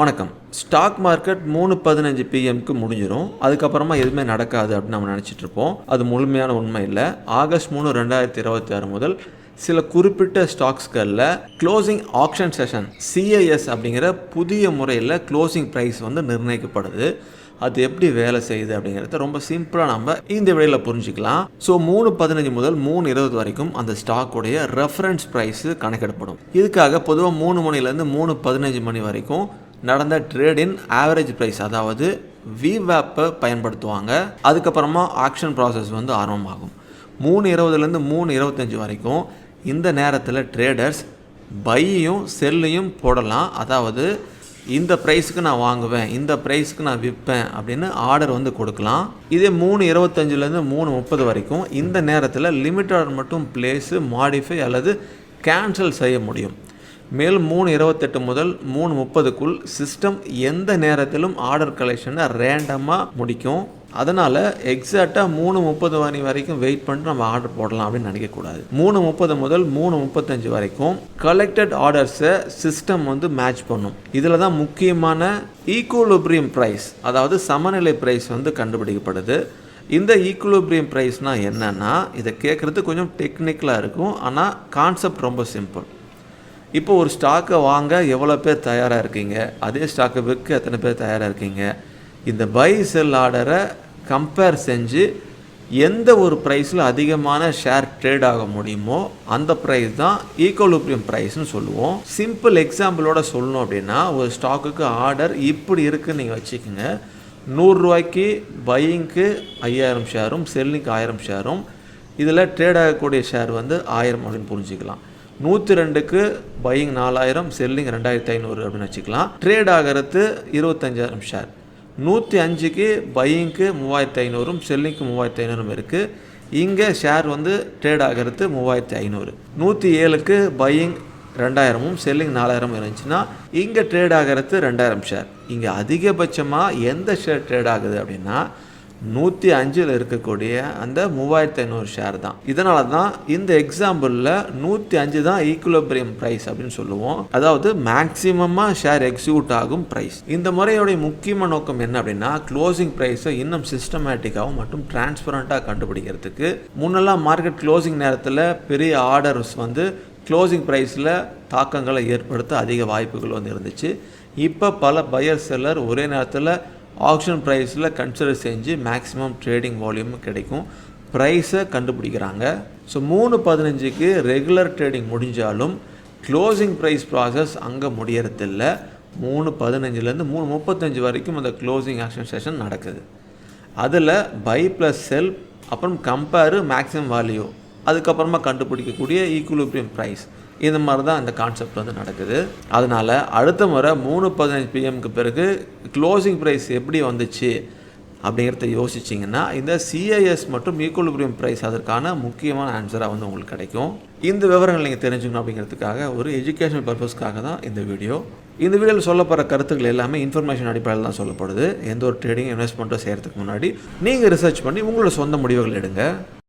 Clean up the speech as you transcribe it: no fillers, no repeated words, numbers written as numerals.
வணக்கம். Stock market 3:15 பிஎம்க்கு முடிஞ்சிடும். அதுக்கப்புறமா எதுவுமே நடக்காது அப்படின்னு நம்ம நினச்சிட்டு இருப்போம். அது முழுமையான உண்மை இல்லை. ஆகஸ்ட் 3, 2026 முதல் சில குறிப்பிட்ட ஸ்டாக்ஸ்களில் க்ளோசிங் ஆக்ஷன் செஷன் CIS அப்படிங்கிற புதிய முறையில் க்ளோசிங் ப்ரைஸ் வந்து நிர்ணயிக்கப்படுது. அது எப்படி வேலை செய்யுது அப்படிங்கிறத ரொம்ப சிம்பிளாக நம்ம இந்த வீடியோவில் புரிஞ்சுக்கலாம். ஸோ 3:15 முதல் 3:20 வரைக்கும் அந்த ஸ்டாக்குடைய ரெஃபரன்ஸ் ப்ரைஸு கணக்கிடப்படும். இதுக்காக பொதுவாக 3 மணிலேருந்து 3:15 மணி வரைக்கும் நடந்த ட்ரேடின் ஆவரேஜ் ப்ரைஸ், அதாவது VWAP பயன்படுத்துவாங்க. அதுக்கப்புறமா ஆக்ஷன் ப்ராசஸ் வந்து ஆரம்பமாகும். 3:20லேருந்து 3:25 வரைக்கும் இந்த நேரத்தில் ட்ரேடர்ஸ் பையையும் செல்லையும் போடலாம். அதாவது இந்த ப்ரைஸுக்கு நான் வாங்குவேன், இந்த ப்ரைஸுக்கு நான் விற்பேன் அப்படின்னு ஆர்டர் வந்து கொடுக்கலாம். இதே 3:25லேருந்து 3:30 வரைக்கும் இந்த நேரத்தில் லிமிட் ஆர்டர் மட்டும் பிளேஸு, மாடிஃபை அல்லது கேன்சல் செய்ய முடியும். மேலும் 3:28 முதல் 3:30க்குள் சிஸ்டம் எந்த நேரத்திலும் ஆர்டர் கலெக்ஷனை ரேண்டமாக முடிக்கும். அதனால் எக்ஸாக்டாக 3:30 மணி வரைக்கும் வெயிட் பண்ணிட்டு நம்ம ஆர்டர் போடலாம் அப்படின்னு நினைக்கக்கூடாது. 3:30 முதல் 3:35 வரைக்கும் கலெக்டட் ஆர்டர்ஸை சிஸ்டம் வந்து மேட்ச் பண்ணும். இதில் தான் முக்கியமான ஈக்குலிபிரியம் ப்ரைஸ், அதாவது சமநிலை ப்ரைஸ் வந்து கண்டுபிடிக்கப்படுது. இந்த ஈக்குலிபிரியம் ப்ரைஸ்னால் என்னென்னா, இதை கேட்குறது கொஞ்சம் டெக்னிக்கலாக இருக்கும், ஆனால் கான்செப்ட் ரொம்ப சிம்பிள். இப்போ ஒரு ஸ்டாக்கை வாங்க எவ்வளோ பேர் தயாராக இருக்கீங்க, அதே ஸ்டாக்கை விற்க எத்தனை பேர் தயாராக இருக்கீங்க, இந்த பை செல் ஆர்டரை கம்பேர் செஞ்சு எந்த ஒரு ப்ரைஸில் அதிகமான ஷேர் ட்ரேட் ஆக முடியுமோ அந்த ப்ரைஸ் தான் ஈக்குலிபிரியம் ப்ரைஸ்னு சொல்லுவோம். சிம்பிள் எக்ஸாம்பிளோட சொல்லணும் அப்படின்னா, ஒரு ஸ்டாக்குக்கு ஆர்டர் இப்படி இருக்குன்னு நீங்கள் வச்சுக்கோங்க. 100 ரூபாய்க்கு பையிங்க்கு 5000 ஷேரும் செல்லிங்க்கு 1000 ஷேரும், இதில் ட்ரேட் ஆகக்கூடிய ஷேர் வந்து 1000 அப்படின்னு புரிஞ்சுக்கலாம். 102க்கு பையிங் 4000, செல்லிங் 2500 அப்படின்னு வச்சுக்கலாம். ட்ரேட் ஆகிறது 25000 ஷேர். 105க்கு பையிங்க்கு 3500, செல்லிங்க்கு 3500 இருக்குது. இங்கே ஷேர் வந்து ட்ரேட் ஆகிறது 3500. 107க்கு பையிங் 2000, செல்லிங் 4000 இருந்துச்சுன்னா இங்கே ட்ரேட் ஆகிறது 2000 ஷேர். இங்கே அதிகபட்சமாக எந்த ஷேர் ட்ரேட் ஆகுது அப்படின்னா 105ல் இருக்கக்கூடிய அந்த 3500 ஷேர் தான். இதனால தான் இந்த எக்ஸாம்பிளில் 105 தான் ஈக்குலிபிரியம் ப்ரைஸ் அப்படின்னு சொல்லுவோம். அதாவது மேக்சிமமாக ஷேர் எக்ஸிக்யூட் ஆகும் ப்ரைஸ். இந்த முறையோடைய முக்கியமான நோக்கம் என்ன அப்படின்னா, க்ளோசிங் ப்ரைஸை இன்னும் சிஸ்டமேட்டிக்காகவும் மற்றும் டிரான்ஸ்பரண்ட்டாக கண்டுபிடிக்கிறதுக்கு. முன்னெல்லாம் மார்க்கெட் க்ளோசிங் நேரத்தில் பெரிய ஆர்டர்ஸ் வந்து க்ளோசிங் ப்ரைஸில் தாக்கங்களை ஏற்படுத்த அதிக வாய்ப்புகள் வந்து இருந்துச்சு. இப்போ பல பையர் செல்லர் ஒரே நேரத்தில் ஆக்ஷன் ப்ரைஸில் கன்சிடர் செஞ்சு மேக்ஸிமம் ட்ரேடிங் வால்யூம் கிடைக்கும் ப்ரைஸை கண்டுபிடிக்கிறாங்க. ஸோ 3:15க்கு ரெகுலர் ட்ரேடிங் முடிஞ்சாலும் க்ளோசிங் ப்ரைஸ் ப்ராசஸ் அங்கே முடியறதில்லை. 3:15லேருந்து 3:35 வரைக்கும் அந்த க்ளோசிங் ஆக்ஷன் செஷன் நடக்குது. அதில் பை ப்ளஸ் செல், அப்புறம் கம்பேரு மேக்ஸிமம் வேல்யூ, அதுக்கப்புறமா கண்டுபிடிக்கக்கூடிய ஈக்குலிபிரியம் ப்ரைஸ், இந்த மாதிரி தான் இந்த கான்செப்ட் வந்து நடக்குது. அதனால் அடுத்த முறை 3:15 பிஎம்க்கு பிறகு க்ளோசிங் ப்ரைஸ் எப்படி வந்துச்சு அப்படிங்கிறத யோசிச்சிங்கன்னா இந்த CIS மற்றும் ஈக்குலிபிரியம் ப்ரைஸ் அதற்கான முக்கியமான ஆன்சராக வந்து உங்களுக்கு கிடைக்கும். இந்த விவரங்கள் நீங்கள் தெரிஞ்சுக்கணும் அப்படிங்கிறதுக்காக, ஒரு எஜுகேஷனல் பர்பஸ்க்காக தான் இந்த வீடியோ. இந்த வீடியோவில் சொல்லப்படுற கருத்துக்கள் எல்லாமே இன்ஃபர்மேஷன் அடிப்படையில் தான் சொல்லப்படுது. எந்த ஒரு ட்ரேடிங் இன்வெஸ்ட்மெண்ட்டோ செய்கிறதுக்கு முன்னாடி நீங்கள் ரிசர்ச் பண்ணி உங்களோட சொந்த முடிவுகள் எடுங்க.